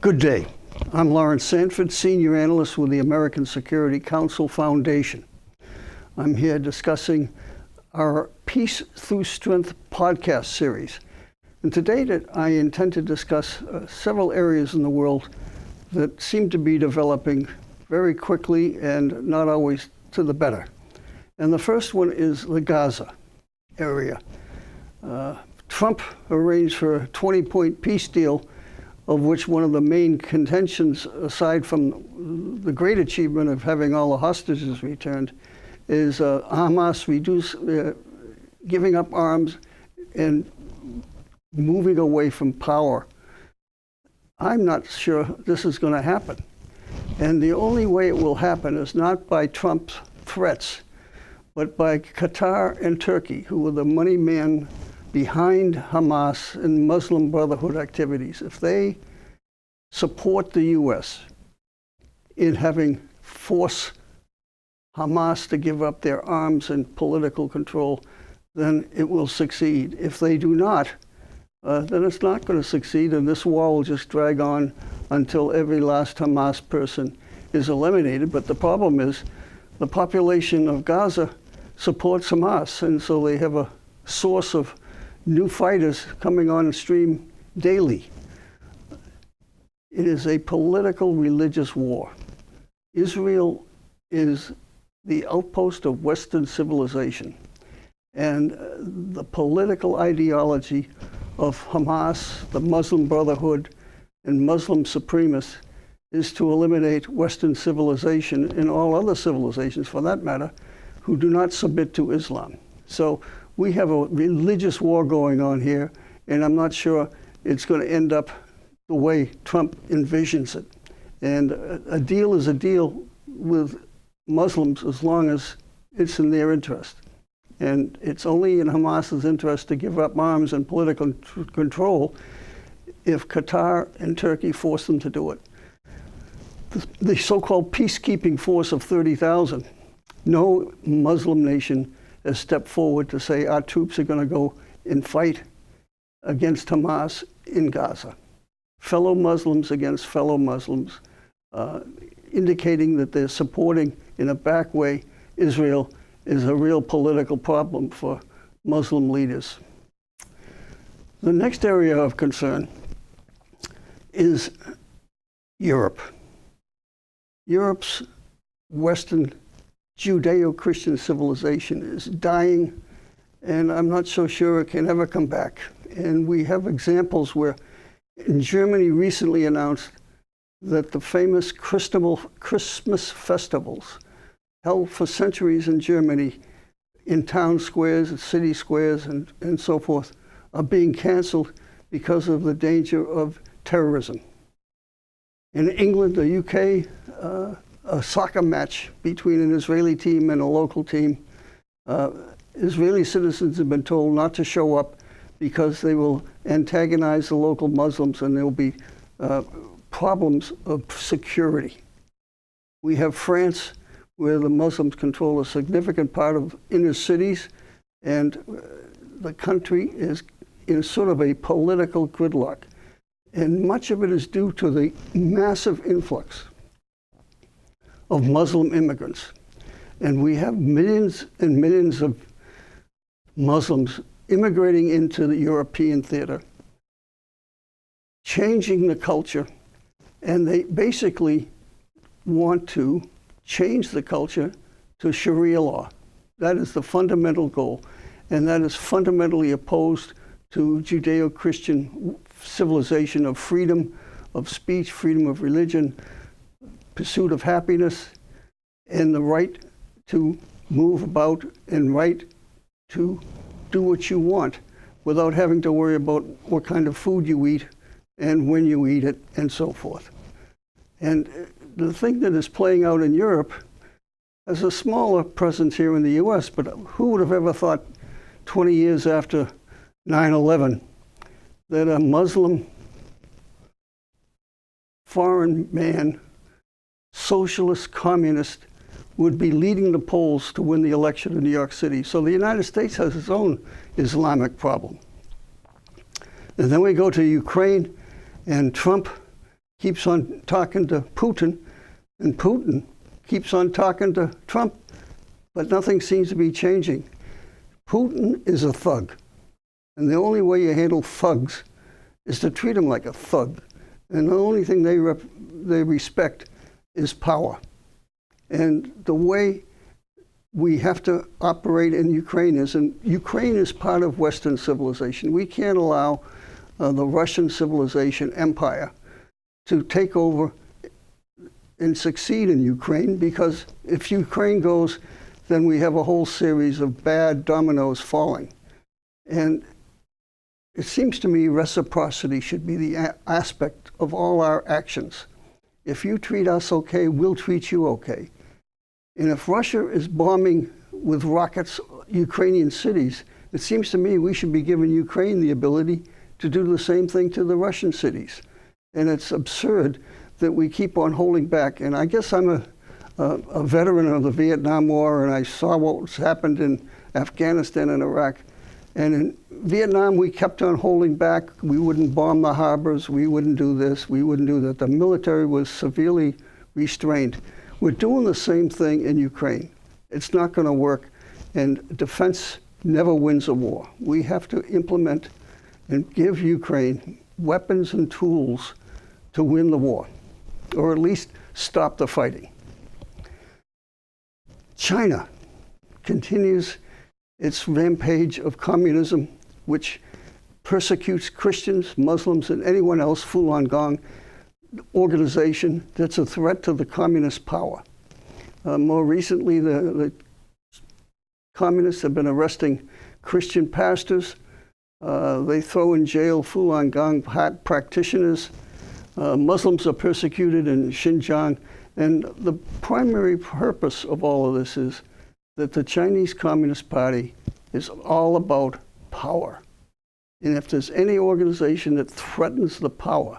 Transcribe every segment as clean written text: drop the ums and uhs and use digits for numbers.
Good day. I'm Laurence Sanford, Senior Analyst with the American Security Council Foundation. I'm here discussing our Peace Through Strength podcast series. And today I intend to discuss several areas in the world that seem to be developing very quickly and not always to the better. And the first one is the Gaza area. Trump arranged for a 20-point peace deal, of which one of the main contentions, aside from the great achievement of having all the hostages returned, is Hamas giving up arms and moving away from power. I'm not sure this is going to happen. And the only way it will happen is not by Trump's threats, but by Qatar and Turkey, who are the money man behind Hamas and Muslim Brotherhood activities. If they support the U.S. in having force Hamas to give up their arms and political control, then it will succeed. If they do not, then it's not going to succeed, and this war will just drag on until every last Hamas person is eliminated. But the problem is the population of Gaza supports Hamas, and so they have a source of new fighters coming on stream daily. It is a political religious war. Israel is the outpost of Western civilization. And the political ideology of Hamas, the Muslim Brotherhood, and Muslim supremacists is to eliminate Western civilization and all other civilizations, for that matter, who do not submit to Islam. So we have a religious war going on here, and I'm not sure it's going to end up the way Trump envisions it. And a deal is a deal with Muslims as long as it's in their interest. And it's only in Hamas's interest to give up arms and political control if Qatar and Turkey force them to do it. The so-called peacekeeping force of 30,000, no Muslim nation has stepped forward to say our troops are going to go and fight against Hamas in Gaza. Fellow Muslims against fellow Muslims, indicating that they're supporting, in a back way, Israel is a real political problem for Muslim leaders. The next area of concern is Europe. Europe's Western Judeo-Christian civilization is dying, and I'm not so sure it can ever come back. And we have examples where in Germany recently announced that the famous Christmas festivals held for centuries in Germany in town squares and city squares and so forth are being canceled because of the danger of terrorism. In England, the UK, a soccer match between an Israeli team and a local team. Israeli citizens have been told not to show up because they will antagonize the local Muslims and there will be problems of security. We have France, where the Muslims control a significant part of inner cities, and the country is in sort of a political gridlock. And much of it is due to the massive influx of Muslim immigrants. And we have millions and millions of Muslims immigrating into the European theater, changing the culture, and they basically want to change the culture to Sharia law. That is the fundamental goal, and that is fundamentally opposed to Judeo-Christian civilization of freedom of speech, freedom of religion, pursuit of happiness, and the right to move about and right to do what you want without having to worry about what kind of food you eat and when you eat it and so forth. And the thing that is playing out in Europe has a smaller presence here in the US, but who would have ever thought 20 years after 9/11 that a Muslim foreign man, socialist, communist, would be leading the polls to win the election in New York City. So the United States has its own Islamic problem. And then we go to Ukraine, and Trump keeps on talking to Putin, and Putin keeps on talking to Trump, but nothing seems to be changing. Putin is a thug, and the only way you handle thugs is to treat them like a thug. And the only thing they respect is power. And the way we have to operate in Ukraine is, and Ukraine is part of Western civilization. We can't allow the Russian civilization empire to take over and succeed in Ukraine, because if Ukraine goes, then we have a whole series of bad dominoes falling. And it seems to me reciprocity should be the aspect of all our actions. If you treat us okay, we'll treat you okay. And if Russia is bombing with rockets Ukrainian cities, it seems to me we should be giving Ukraine the ability to do the same thing to the Russian cities. And it's absurd that we keep on holding back. And I guess I'm a veteran of the Vietnam War, and I saw what's happened in Afghanistan and Iraq. And in Vietnam, we kept on holding back. We wouldn't bomb the harbors. We wouldn't do this. We wouldn't do that. The military was severely restrained. We're doing the same thing in Ukraine. It's not going to work. And defense never wins a war. We have to implement and give Ukraine weapons and tools to win the war, or at least stop the fighting. China continues its rampage of communism, which persecutes Christians, Muslims, and anyone else, Falun Gong organization that's a threat to the communist power. More recently, the communists have been arresting Christian pastors. They throw in jail Falun Gong practitioners. Muslims are persecuted in Xinjiang. And the primary purpose of all of this is that the Chinese Communist Party is all about power. And if there's any organization that threatens the power,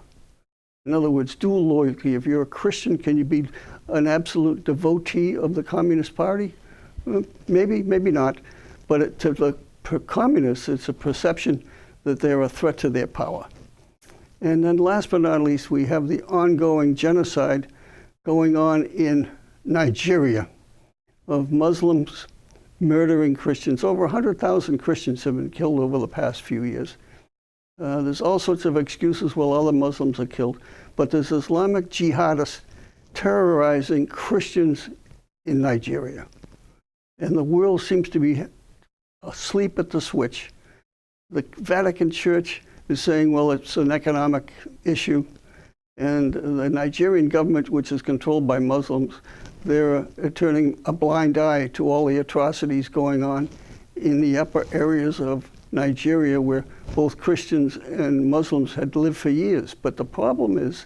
in other words, dual loyalty, if you're a Christian, can you be an absolute devotee of the Communist Party? Maybe, maybe not. But to the communists, it's a perception that they're a threat to their power. And then last but not least, we have the ongoing genocide going on in Nigeria of Muslims murdering Christians. Over 100,000 Christians have been killed over the past few years. There's all sorts of excuses while other Muslims are killed, but there's Islamic jihadists terrorizing Christians in Nigeria. And the world seems to be asleep at the switch. The Vatican Church is saying, well, it's an economic issue. And the Nigerian government, which is controlled by Muslims, they're turning a blind eye to all the atrocities going on in the upper areas of Nigeria, where both Christians and Muslims had lived for years. But the problem is,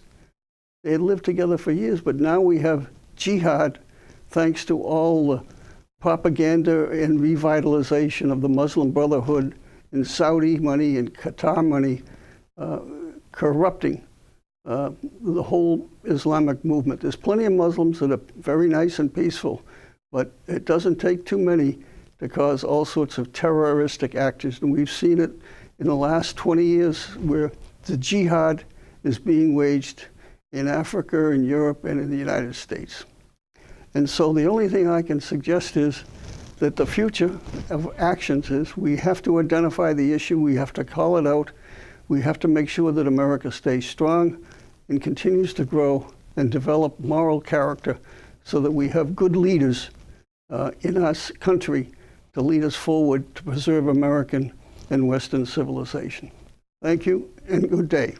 they had lived together for years, but now we have jihad, thanks to all the propaganda and revitalization of the Muslim Brotherhood and Saudi money and Qatar money corrupting the whole Islamic movement. There's plenty of Muslims that are very nice and peaceful, but it doesn't take too many to cause all sorts of terroristic actions. And we've seen it in the last 20 years where the jihad is being waged in Africa, in Europe, and in the United States. And so the only thing I can suggest is that the future of actions is we have to identify the issue, we have to call it out, we have to make sure that America stays strong and continues to grow and develop moral character so that we have good leaders in our country to lead us forward to preserve American and Western civilization. Thank you and good day.